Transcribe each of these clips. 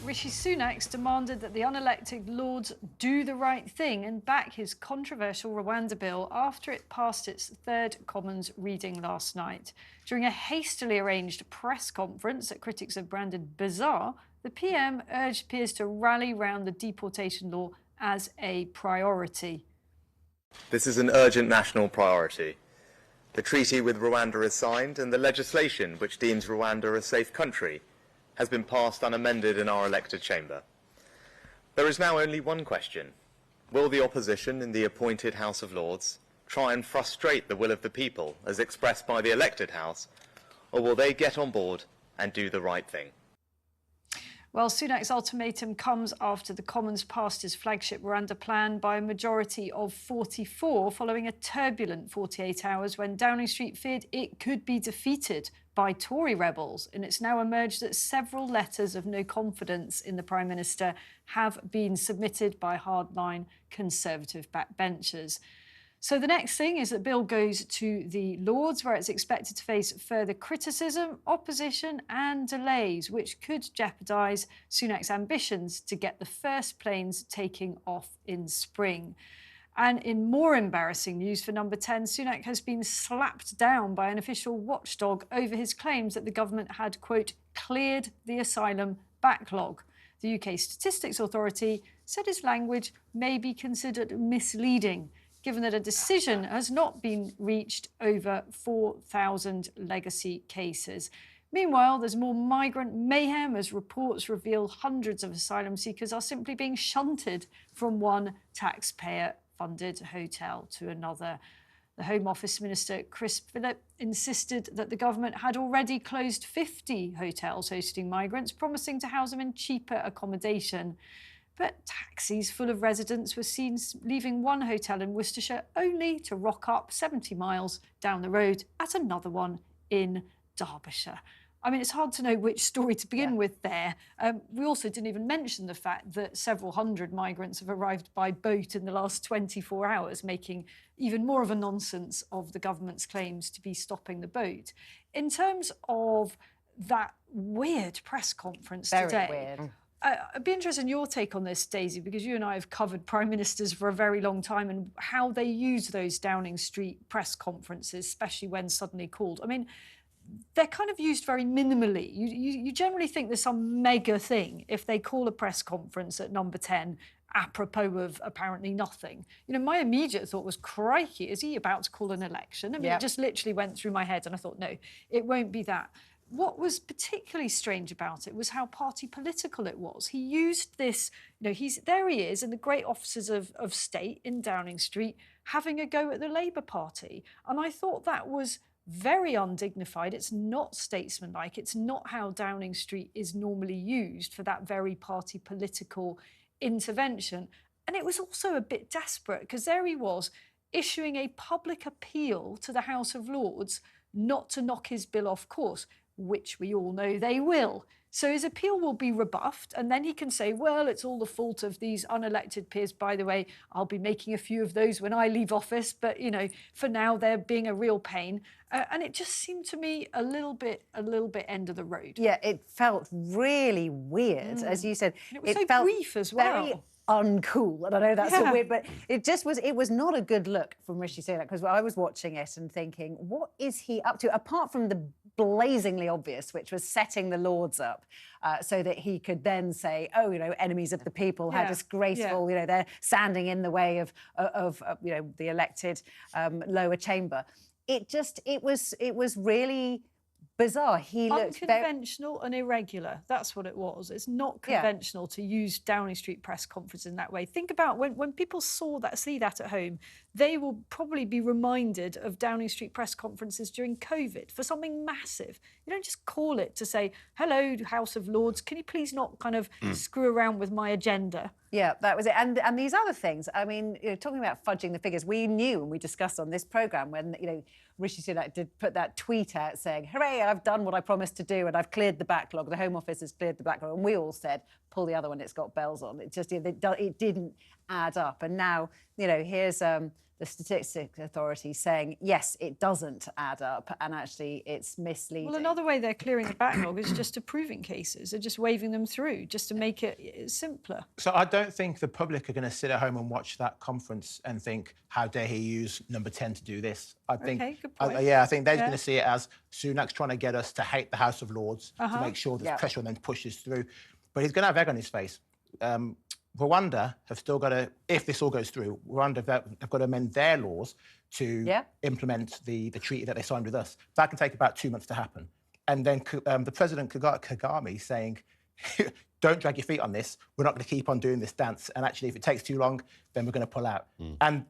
Rishi Sunak demanded that the unelected Lords do the right thing and back his controversial Rwanda Bill after it passed its third Commons reading last night. During a hastily arranged press conference that critics have branded bizarre, the PM urged peers to rally round the deportation law as a priority. This is an urgent national priority. The treaty with Rwanda is signed and the legislation which deems Rwanda a safe country has been passed unamended in our elected chamber. There is now only one question. Will the opposition in the appointed House of Lords try and frustrate the will of the people as expressed by the elected House, or will they get on board and do the right thing? Well, Sunak's ultimatum comes after the Commons passed his flagship Rwanda plan by a majority of 44, following a turbulent 48 hours when Downing Street feared it could be defeated by Tory rebels. And it's now emerged that several letters of no confidence in the Prime Minister have been submitted by hardline Conservative backbenchers. So the next thing is that Bill goes to the Lords, where it's expected to face further criticism, opposition and delays, which could jeopardise Sunak's ambitions to get the first planes taking off in spring. And in more embarrassing news for Number 10, Sunak has been slapped down by an official watchdog over his claims that the government had, quote, cleared the asylum backlog. The UK Statistics Authority said his language may be considered misleading, given that a decision has not been reached over 4,000 legacy cases. Meanwhile, there's more migrant mayhem as reports reveal hundreds of asylum seekers are simply being shunted from one taxpayer-funded hotel to another. The Home Office Minister, Chris Philip, insisted that the government had already closed 50 hotels hosting migrants, promising to house them in cheaper accommodation. But taxis full of residents were seen leaving one hotel in Worcestershire only to rock up 70 miles down the road at another one in Derbyshire. I mean, it's hard to know which story to begin with there. We also didn't even mention the fact that several hundred migrants have arrived by boat in the last 24 hours, making even more of a nonsense of the government's claims to be stopping the boat. In terms of that weird press conference today... Very weird. I'd be interested in your take on this, Daisy, because you and I have covered Prime Ministers for a very long time and how they use those Downing Street press conferences, especially when suddenly called. I mean, they're kind of used very minimally. You generally think there's some mega thing if they call a press conference at Number 10 apropos of apparently nothing. You know, my immediate thought was, crikey, is he about to call an election? I mean, It just literally went through my head and I thought, no, it won't be that. What was particularly strange about it was how party political it was. He used this, you know, there he is in the great offices of state in Downing Street having a go at the Labour Party. And I thought that was very undignified. It's not statesmanlike. It's not how Downing Street is normally used for that very party political intervention. And it was also a bit desperate because there he was issuing a public appeal to the House of Lords not to knock his bill off course, which we all know they will. So his appeal will be rebuffed, and then he can say, well, it's all the fault of these unelected peers. By the way, I'll be making a few of those when I leave office, but, you know, for now, they're being a real pain. And it just seemed to me a little bit end of the road. Yeah, it felt really weird, as you said. And it was so brief as well. Very uncool, and I know that's so weird, but it was not a good look from Rishi Sunak, because I was watching it and thinking, what is he up to, apart from the blazingly obvious, which was setting the Lords up so that he could then say, oh, you know, enemies of the people, how disgraceful, you know, they're standing in the way of you know, the elected lower chamber. It was really bizarre. He looked unconventional and irregular. That's what it was. It's not conventional to use Downing Street press conference in that way. Think about when people see that at home, they will probably be reminded of Downing Street press conferences during COVID for something massive. You don't just call it to say, hello, House of Lords, can you please not kind of screw around with my agenda? Yeah, that was it. And these other things, I mean, you know, talking about fudging the figures, we knew and we discussed on this programme when, you know, Rishi Sunak did put that tweet out saying, hooray, I've done what I promised to do and I've cleared the backlog. The Home Office has cleared the backlog. And we all said, pull the other one, it's got bells on. It just, it didn't add up. And now, you know, here's the Statistics Authority saying, yes, it doesn't add up and actually it's misleading. Well, another way they're clearing the backlog is just approving cases. They're just waving them through just to make it simpler. So I don't think the public are going to sit at home and watch that conference and think, how dare he use number 10 to do this? I think, okay, good point. I think they're going to see it as Sunak's trying to get us to hate the House of Lords to make sure there's pressure on them to push this through. But he's going to have egg on his face. Rwanda have still got to, if this all goes through, Rwanda have got to amend their laws to implement the treaty that they signed with us. That can take about 2 months to happen. And then the President Kagame saying, don't drag your feet on this. We're not going to keep on doing this dance. And actually, if it takes too long, then we're going to pull out. And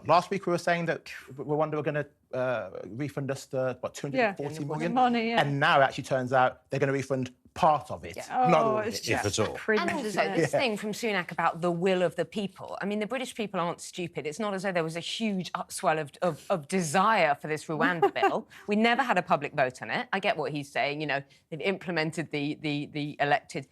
last week we were saying that Rwanda were going to refund us the, 240 million? Money, And now it actually turns out they're going to refund part of it, not all of it. If at all. And also this thing from Sunak about the will of the people. I mean, the British people aren't stupid. It's not as though there was a huge upswell of desire for this Rwanda bill. We never had a public vote on it. I get what he's saying, you know, they've implemented the elected.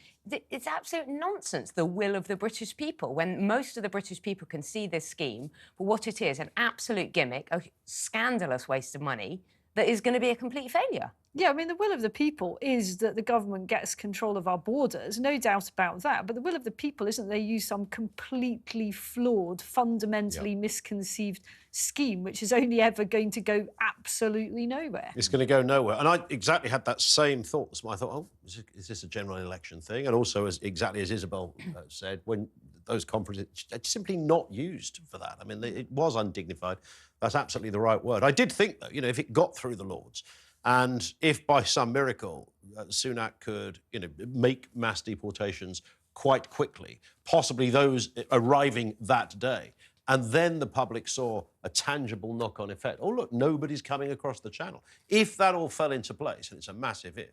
It's absolute nonsense, the will of the British people, when most of the British people can see this scheme for what it is, an absolute gimmick, a scandalous waste of money that is going to be a complete failure. Yeah, I mean, the will of the people is that the government gets control of our borders, no doubt about that. But the will of the people isn't they use some completely flawed, fundamentally misconceived scheme, which is only ever going to go absolutely nowhere. It's going to go nowhere. And I exactly had that same thought. I thought, oh, is this a general election thing? And also, exactly as Isabel said, when those conferences, it's simply not used for that. I mean, it was undignified. That's absolutely the right word. I did think, though, you know, if it got through the Lords, and if by some miracle Sunak could, you know, make mass deportations quite quickly, possibly those arriving that day, and then the public saw a tangible knock-on effect. Oh, look, nobody's coming across the channel. If that all fell into place, and it's a massive if,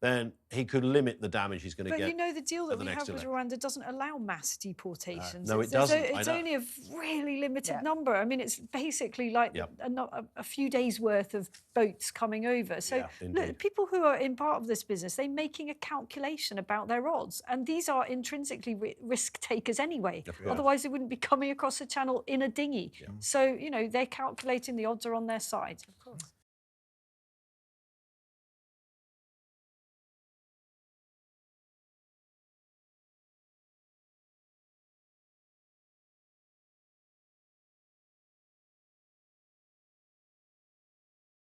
then he could limit the damage he's going to get. But you know, the deal that we have with election. Rwanda doesn't allow mass deportations. No, it doesn't. It's only a really limited number. I mean, it's basically like a few days' worth of boats coming over. So look, people who are in part of this business, they're making a calculation about their odds. And these are intrinsically risk takers anyway. Otherwise, they wouldn't be coming across the channel in a dinghy. So, you know, they're calculating the odds are on their side. Of course.